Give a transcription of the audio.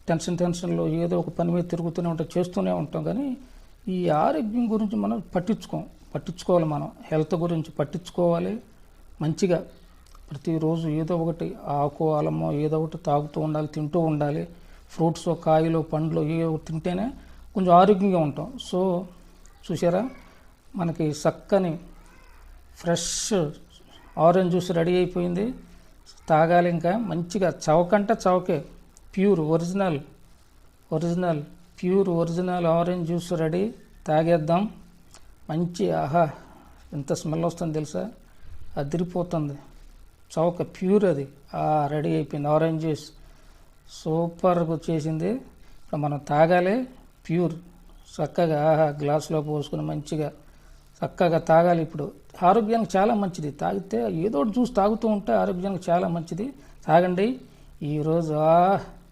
టెన్షన్లో ఏదో ఒక పని మీద తిరుగుతూనే ఉంటాం, చేస్తూనే ఉంటాం. కానీ ఈ ఆరోగ్యం గురించి మనం పట్టించుకోవాలి. మనం హెల్త్ గురించి పట్టించుకోవాలి. మంచిగా ప్రతిరోజు ఏదో ఒకటి ఆకు అలమో ఏదో ఒకటి తాగుతూ ఉండాలి, తింటూ ఉండాలి. ఫ్రూట్స్, కాయలు, పండ్లు ఏదో ఒకటి తింటేనే కొంచెం ఆరోగ్యంగా ఉంటాం. సో చూసారా, మనకి చక్కని ఫ్రెష్ ఆరెంజ్ జ్యూస్ రెడీ అయిపోయింది. తాగాలి. ఇంకా మంచిగా చవకంటే చవకే, pure original orange juice ready. తాగేద్దాం. మంచి ఆహా, ఎంత స్మెల్ వస్తుంది తెలుసా, అదిరిపోతుంది. చౌక ప్యూర్ అది రెడీ అయిపోయింది. ఆరెంజ్ జ్యూస్ సూపర్గా వచ్చేసింది. ఇప్పుడు మనం తాగాలి. ప్యూర్ చక్కగా గ్లాసులో పోసుకుని మంచిగా చక్కగా తాగాలి. ఇప్పుడు ఆరోగ్యానికి చాలా మంచిది. తాగితే ఏదో ఒకటి జ్యూస్ తాగుతూ ఉంటే ఆరోగ్యానికి చాలా మంచిది. తాగండి ఈరోజు.